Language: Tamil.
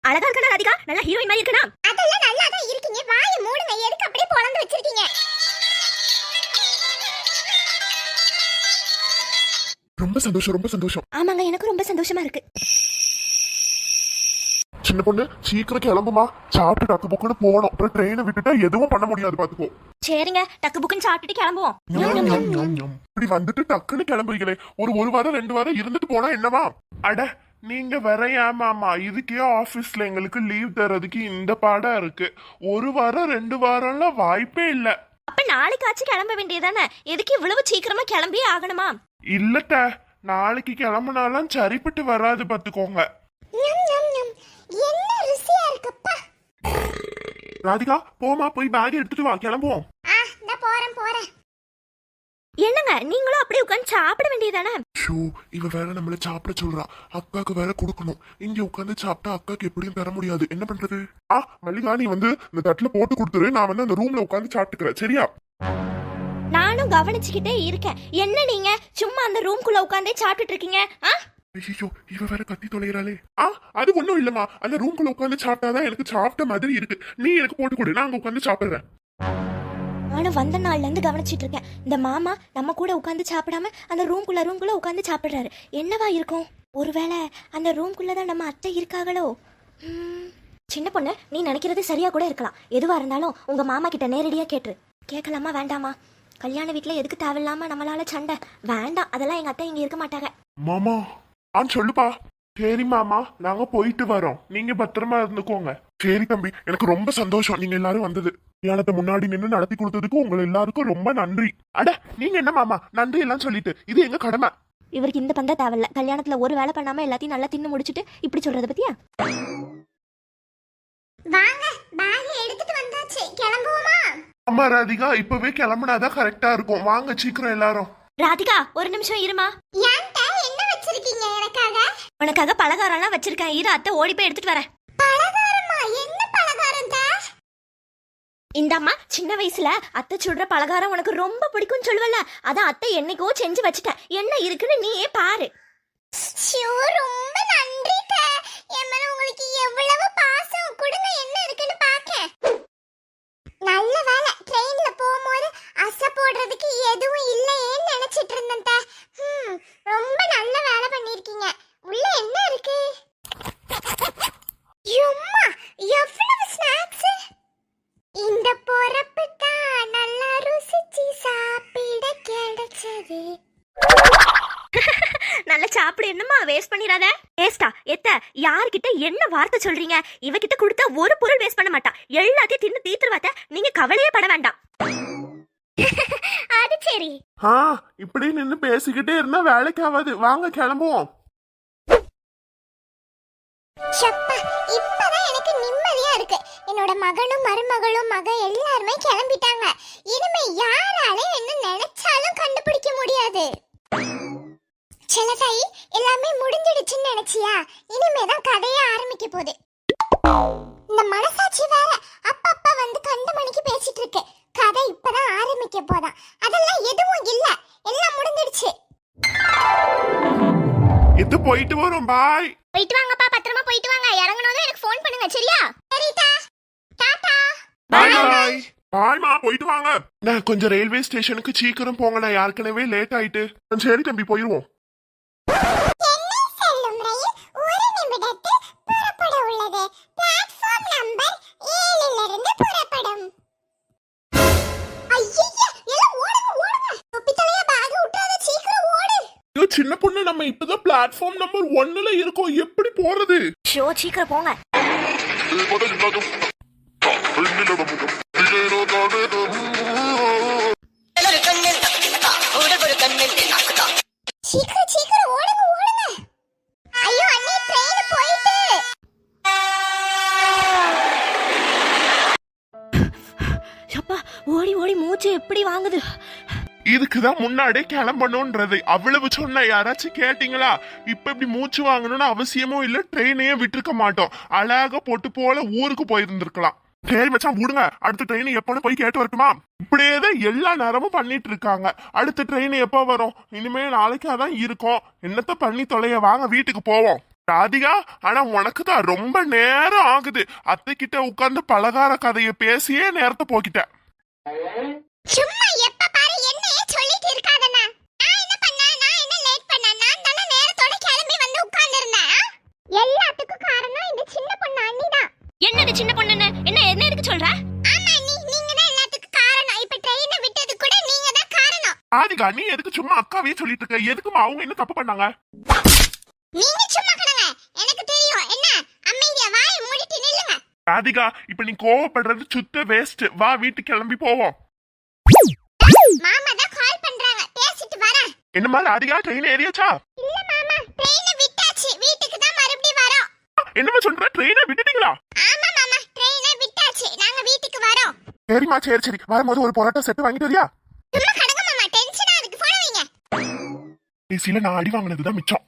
அழகா இருக்கா ராதிகா? நல்ல ஹீரோயின் மாதிரி இருக்கா? அதெல்லாம் நல்லா தான் இருக்கீங்க. வாயை மூடுங்க. எதுக்கு அப்படியே பொளந்து வச்சிருக்கீங்க? ரொம்ப சந்தோஷம், ரொம்ப சந்தோஷம். ஆமாங்க, எனக்கு ரொம்ப சந்தோஷமா இருக்கு. சின்ன பொண்ணு சீக்கிரம் கிளம்புமா. சாப்பிட்டு டக்கு புக்குன்னு போகணும். அப்புறம் ட்ரெயினை விட்டுட்டா எதுவும் பண்ண முடியாது பாத்துக்கோ. சரிங்க, டக்கு புக்குன்னு சாப்பிட்டுட்டு கிளம்புவோம். இப்படி வந்துட்டு டக்குன்னு கிளம்புறீங்களே, ஒரு வாரம் 2 வாரம் இருந்துட்டு போனா என்னவா? அட நீங்க வரையாமாமா, இதுக்கே ஆபீஸ்ல எங்களுக்கு லீவ் தரதுக்கு இந்த பாடா இருக்கு. 1 வாரம் 2 வாரம்லாம் வாய்ப்பே இல்ல. அப்ப நாளைக்காச்சும் கிளம்ப வேண்டியதானே? எதுக்கு இவ்வளவு சீக்கிரமா கிளம்பியே ஆகணுமா? இல்லட்ட நாளைக்கு கிளம்புனாலும் சரிப்பட்டு வராது பாத்துக்கோங்க. என்ன ருசியா இருக்குப்பா. ராதிகா போமா, போய் பேக் எடுத்துட்டு வா, கிளம்புவோம். நான் போறேன். என்னங்க நீங்களும் அப்படியே உட்காந்து சாப்பிட வேண்டியதானே? ஷோ, இவ வேற நம்மள சாப்பிட சொல்றா. அக்காக்கு வேற கொடுக்கணும். இங்க உட்காந்து சாப்பிட்டா அக்காக்கு எப்படியும் தர முடியாது. என்ன பண்றது? மல்லிகா, நீ வந்து இந்த தட்டுல போட்டு கொடுத்துரு. நான் வந்து அந்த ரூம்ல உட்காந்து சாப்பிட்டுக்கிறேன், சரியா? நானும் கவனிச்சுக்கிட்டே இருக்கேன். என்ன நீங்க சும்மா அந்த ரூம்குள்ள உட்காந்தே சாப்பிட்டுட்டு இருக்கீங்க? ஐயோ, இவ வேற கத்தி தொலைகிறாளே. அது ஒண்ணும் இல்லம்மா. அந்த ரூம்குள்ள உட்காந்து சாப்பிட்டாதான் எனக்கு சாப்பிட்ட மாதிரி இருக்கு. நீ எனக்கு போட்டு கொடு, நான் அங்க உட்காந்து சாப்பிடுறேன். நானும் வந்த நாள்ல இருந்து கவனிச்சிட்டு இருக்கேன். இந்த மாமா நம்ம கூட உட்காந்து சாப்பிடாம அந்த ரூம்குள்ள உட்காந்து சாப்பிடுறாரு. என்னவா இருக்கும்? ஒருவேளை அந்த ரூம்குள்ளதான் நம்ம அத்தை இருக்காங்களோ? சின்ன பொண்ணு, நீ நினைக்கிறது சரியா கூட இருக்கலாம். எதுவா இருந்தாலும் உங்க மாமா கிட்ட நேரடியா கேட்டுரு. கேட்கலாமா வேண்டாமா? கல்யாண வீட்டுல எதுக்கு தேவையில்லாம நம்மளால சண்டை? வேண்டாம், அதெல்லாம் எங்க அத்தை இங்க இருக்க மாட்டாங்க. மாமா சொல்லுப்பா. சரி மாமா, நாங்க போயிட்டு வரோம். நீங்க பத்திரமா இருந்துக்கோங்க. சரி தம்பி, எனக்கு ரொம்ப சந்தோஷம் நீங்க எல்லாரும் வந்தது. கல்யாணத்தை முன்னாடி நின்று நடத்தி கொடுத்ததுக்கு உங்களை எல்லாருக்கும் ரொம்ப நன்றி. அட நீங்க என்ன மாமா நன்றி எல்லாம் சொல்லிட்டு, இது எங்க கடமை. இவருக்கு இந்த பந்தா தேவையில்ல. கல்யாணத்துல ஒரு வேலை பண்ணாம எல்லாத்தையும் நல்லா தின்னு முடிச்சுட்டு இப்படி சொல்றத பத்தியா? வாங்க, பேக் எடுத்துட்டு வந்தாச்சு. கிளம்புவோமா? அம்மா ராதிகா, இப்பவே கிளம்புனாதான் கரெக்டா இருக்கும். வாங்க சீக்கிரம் எல்லாரும். ராதிகா, ஒரு நிமிஷம் இருமா. ஏன்டா என்ன வச்சிருக்கீங்க எனக்காக? உனக்காக பலகாரம்லாம் வச்சிருக்கேன். இரு, அத்தை ஓடி போய் எடுத்துட்டு வரேன். பலகாரமா? என்ன பலகாரம் தா? இந்தம்மா, சின்ன வயசுல அத்தை சுடுற பலகாரம் உனக்கு ரொம்ப பிடிக்கும்னு சொல்லுவல, அதான் அத்தை என்னைக்கோ செஞ்சு வச்சுட்டேன். என்ன இருக்குன்னு நீயே பாரு. ரொம்ப நன்றி தா. என் மேல உங்களுக்கு எவ்வளவு பாசம். கொடுங்க, என்ன இருக்குன்னு பாக்க. நல்ல வேலை, ட்ரெயின்ல போகும்போது அசை போடுறதுக்கு எதுவும் இல்லையேன்னு நினைச்சிட்டு இருந்தேன் தா. ரொம்ப நல்ல வேலை பண்ணிருக்கீங்க. உள்ள என்ன இருக்கு? யம்மா, எவ்வளவு ஸ்நாக்ஸ். இந்த பொறப்பு தான் நல்லா ருசிச்சு சாப்பிட கிடைச்சது. நல்ல சாப்பிடு. என்னம்மா வேஸ்ட் பண்ணிராத. வேஸ்டா? எத்த யார்கிட்ட என்ன வார்த்தை சொல்றீங்க? இவகிட்ட கொடுத்தா ஒரு பொருள் வேஸ்ட் பண்ண மாட்டா. எல்லாத்தையும் தின்னு தீத்துருவாத்த. நீங்க கவலையே பட வேண்டாம். அது சரி. இப்படி நின்னு பேசிக்கிட்டே இருந்தா வேலைக்கு ஆகாது. வாங்க கிளம்புவோம். ஷப்பா, இப்பதான் எனக்கு நிம்மதியா இருக்கு. என்னோட மகனும் மருமகளும் எல்லாருமே கிளம்பிட்டாங்க. இனிமே யாராலையும் என்ன நினைச்சாலும் கண்டுபிடிக்க முடியாது. செல்லதாயி, எல்லாமே முடிஞ்சிடுச்சுன்னு நினைச்சியா? இனிமேதான் கதையே ஆரம்பிக்க போகுது. இந்த மனசாட்சி வேற அப்பப்ப வந்து கண்டு மணிக்கு பேசிட்டு இருக்கு. கதை இப்பதான் ஆரம்பிக்க போதா. அதெல்லாம் எதுவும் இல்ல, எல்லாம் முடிஞ்சிடுச்சு. இது போயிட்டு வரோம். பாய். போயிட்டு வாங்கப்பா, பத்திரமா போயிட்டு வாங்க. இறங்குனதும் எனக்கு ஃபோன் பண்ணுங்க, சரியா? சரிதா. டாடா. பாய் பாய். பாய்மா, போயிட்டு வாங்க. நான் கொஞ்சம் ரயில்வே ஸ்டேஷனுக்கு சீக்கிரம் போங்க. நான் ஏற்கனவே லேட் ஆயிட்டு. சரி தம்பி, போயிருவோம். சென்னை செல்லும் ரயில் ஒரு நிமிடத்தில் புறப்பட உள்ளது. பிளாட்ஃபார்ம் நம்பர் 7 இருந்து புறப்படும். ஐயையே, எல்லாம் ஓடுங்க. தொப்பித்தலைய பேக் விட்டாத, சீக்கிரம் ஓடு. சின்ன பொண்ணு, நம்ம இப்பதான் பிளாட்ஃபார்ம் நம்பர் 1ல இருக்கோம். எப்படி போறது? ஷோ, சீக்கிரம் போங்க. சீக்கிரம் ஓடுங்க. ஐயோ அண்ணே, ட்ரெயின் போயிட்டு. அப்பா, ஓடி ஓடி மூச்சு எப்படி வாங்குது. இதுக்குதான் முன்னாடியே கிளம்பணும்ன்றது. அவ்வளவு சொன்ன யாராச்சும் கேட்டீங்களா? இப்ப இப்படி மூச்சு வாங்கணும்னு அவசியமும் இல்ல. ட்ரெயினையே விட்டுருக்க மாட்டோம். அழகா போட்டு போல ஊருக்கு போயிருந்திருக்கலாம். சரி மச்சான், விடுங்க. அடுத்த ட்ரெயின் எப்போன்னு போய் கேட்டு வரட்டுமா? இப்படியேதான் எல்லா நேரமும் பண்ணிட்டு இருக்காங்க. அடுத்த ட்ரெயின் எப்போ வரும்? இனிமே நாளைக்கு அதான் இருக்கும். என்னத்த பண்ணி தொலைய. வாங்க வீட்டுக்கு போவோம். ராதிகா, ஆனா உனக்கு தான் ரொம்ப நேரம் ஆகுது. அத்தை கிட்ட உட்கார்ந்து பலகார கதைய பேசியே நேரத்தை போக்கிட்ட. சும்மா எப்ப பாரு என்னையே சொல்லிட்டு இருக்காதண்ணா. நான் என்ன பண்ணேன்? நான் என்ன லேட் பண்ணேன்? நான் தான நேரத்தோட கிளம்பி வந்து உட்கார்ந்திருந்தேன். எல்லாத்துக்கும் காரணம் இந்த சின்ன பொண்ணு அண்ணிதான். என்னது சின்ன பொண்ணுன்னு? என்ன எதுக்கு சொல்ற? ஆமா அண்ணி, நீங்க தான் எல்லாத்துக்கும் காரணம். இப்ப ட்ரெயினை விட்டது கூட நீங்க தான் காரணம். ராதிகா, நீ எதுக்கு சும்மா அக்காவே சொல்லிட்டு இருக்க? எதுக்குமா அவங்க என்ன தப்பு பண்ணாங்க? நீங்க சும்மா கடங்க, எனக்கு தெரியும். என்ன அமைதியா வாயை மூடிட்டு நில்லுங்க. ராதிகா, இப்ப நீ கோவப்படுறது சுத்த வேஸ்ட். வா வீட்டுக்கு கிளம்பி போவோம். மாமா தான் கால் பண்றாங்க, பேசிட்டு வரேன். என்னமா ராதிகா, ட்ரெயின் ஏறியாச்சா? இல்ல மாமா, ட்ரெயினை விட்டாச்சு. வீட்டுக்கு தான் மறுபடியும் வரோம். என்னமா சொல்ற? ட்ரெயினை விட்டுட்டீங்களா? ஆமா மாமா, ட்ரெயினை விட்டாச்சு. நாங்க வீட்டுக்கு வரோம். சரிம்மா, சரி. வரும்போது ஒரு பரோட்டா செட்டு வாங்கிட்டு வரியா? சும்மா கடங்க மாமா, டென்ஷனா இருக்கு. போன வைங்க. கடைசியில நான் அடி வாங்கினதுதான் மிச்சம்.